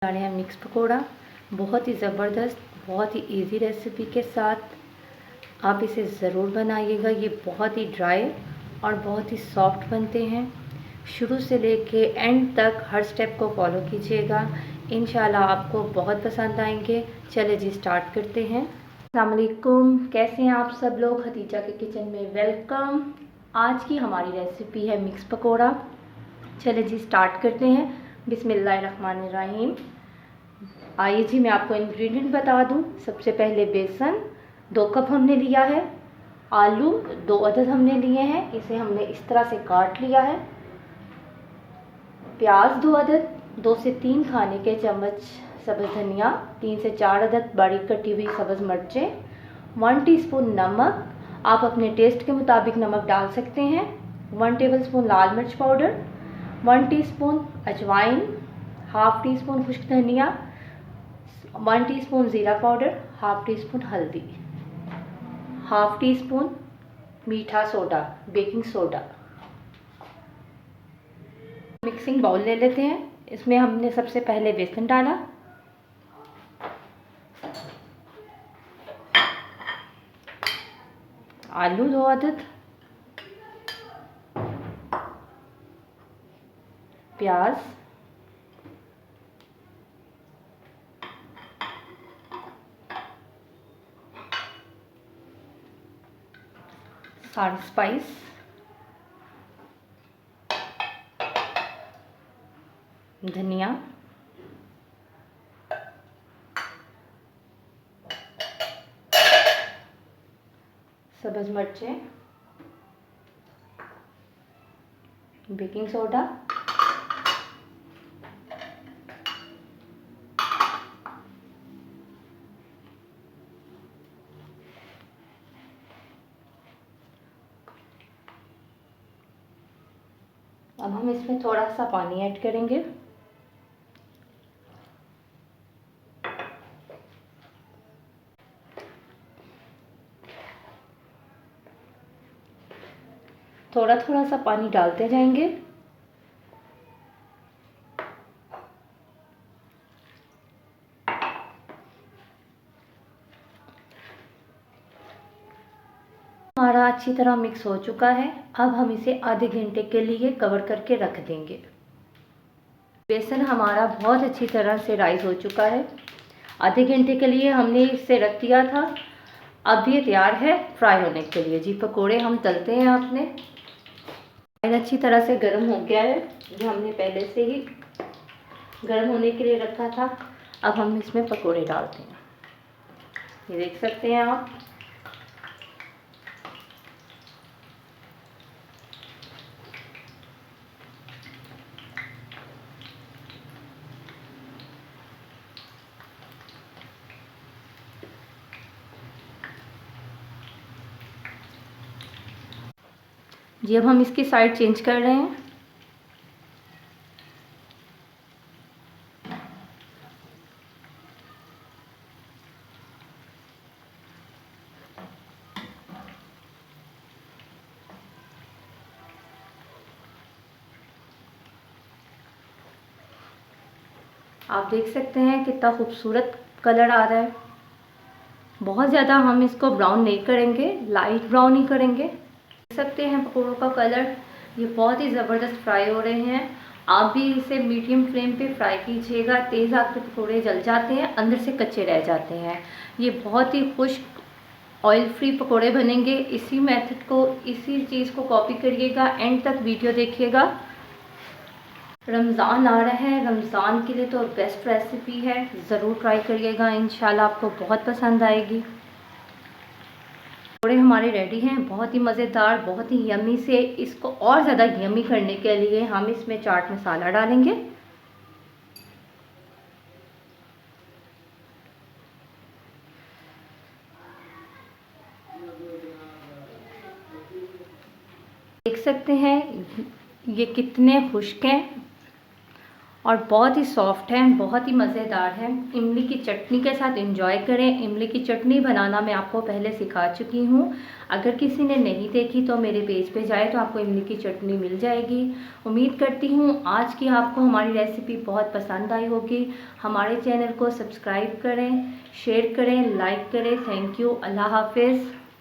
बनाने हैं मिक्स पकोड़ा। बहुत ही ज़बरदस्त, बहुत ही इजी रेसिपी के साथ आप इसे ज़रूर बनाइएगा। ये बहुत ही ड्राई और बहुत ही सॉफ्ट बनते हैं। शुरू से लेके एंड तक हर स्टेप को फॉलो कीजिएगा, इंशाल्लाह आपको बहुत पसंद आएंगे। चले जी स्टार्ट करते हैं। अस्सलाम वालेकुम, कैसे हैं आप सब लोग। खदीजा के किचन में वेलकम। आज की हमारी रेसिपी है मिक्स पकोड़ा। चले जी स्टार्ट करते हैं। बिस्मिल्लाहिर्रहमानिर्रहीम। आइए जी मैं आपको इंग्रेडिएंट बता दूं। सबसे पहले बेसन 2 कप हमने लिया है। आलू 2 अदद हमने लिए हैं, इसे हमने इस तरह से काट लिया है। प्याज 2 अदद, 2 से 3 खाने के चम्मच सब्ज़ धनिया, 3 से 4 अदद बारीक कटी हुई सब्ज़ मिर्चें, 1 टीस्पून नमक, आप अपने टेस्ट के मुताबिक नमक डाल सकते हैं। 1 टेबलस्पून लाल मिर्च पाउडर, 1 टीस्पून अजवाइन, हाफ टी स्पून खुश्क धनिया, 1 टीस्पून ज़ीरा पाउडर, हाफ टी स्पून हल्दी, हाफ टी स्पून मीठा soda, baking soda. Mixing bowl ले लेते हैं। इसमें हमने सबसे पहले बेसन डाला, आलू 2 अदद, प्याज, सारे स्पाइस, धनिया, सब्ज़ मिर्चें, बेकिंग सोडा, अब हम इसमें थोड़ा सा पानी ऐड करेंगे। थोड़ा थोड़ा सा पानी डालते जाएंगे। हमारा अच्छी तरह मिक्स हो चुका है। अब हम इसे आधे घंटे के लिए कवर करके रख देंगे। बेसन हमारा बहुत अच्छी तरह से राइज हो चुका है। आधे घंटे के लिए हमने इसे रख दिया था। अब ये तैयार है फ्राई होने के लिए। जी पकोड़े हम तलते हैं अपने। ऑयल अच्छी तरह से गर्म हो गया है, जो हमने पहले से ही गर्म होने के लिए रखा था। अब हम इसमें पकोड़े डालते हैं। ये देख सकते हैं आप। जी अब हम इसकी साइड चेंज कर रहे हैं। आप देख सकते हैं कितना खूबसूरत कलर आ रहा है। बहुत ज़्यादा हम इसको ब्राउन नहीं करेंगे, लाइट ब्राउन ही करेंगे। देख सकते हैं पकौड़ों का कलर, ये बहुत ही ज़बरदस्त फ्राई हो रहे हैं। आप भी इसे मीडियम फ्लेम पे फ्राई कीजिएगा। तेज़ आग पे पकौड़े जल जाते हैं, अंदर से कच्चे रह जाते हैं। ये बहुत ही खुश्क ऑयल फ्री पकौड़े बनेंगे। इसी मेथड को, इसी चीज़ को कॉपी करिएगा। एंड तक वीडियो देखिएगा। रमज़ान आ रहा है, रमज़ान के लिए तो बेस्ट रेसिपी है, ज़रूर ट्राई करिएगा, इंशाल्लाह आपको बहुत पसंद आएगी। पकौड़े हमारे रेडी हैं, बहुत ही मज़ेदार, बहुत ही यम्मी से। इसको और ज़्यादा यम्मी करने के लिए हम इसमें चाट मसाला डालेंगे। देख सकते हैं ये कितने खुश्क हैं और बहुत ही सॉफ्ट है, बहुत ही मज़ेदार है। इमली की चटनी के साथ एंजॉय करें। इमली की चटनी बनाना मैं आपको पहले सिखा चुकी हूँ। अगर किसी ने नहीं देखी तो मेरे पेज पे जाए तो आपको इमली की चटनी मिल जाएगी। उम्मीद करती हूँ आज की आपको हमारी रेसिपी बहुत पसंद आई होगी। हमारे चैनल को सब्सक्राइब करें, शेयर करें, लाइक करें। Thank you. अल्लाह हाफिज़।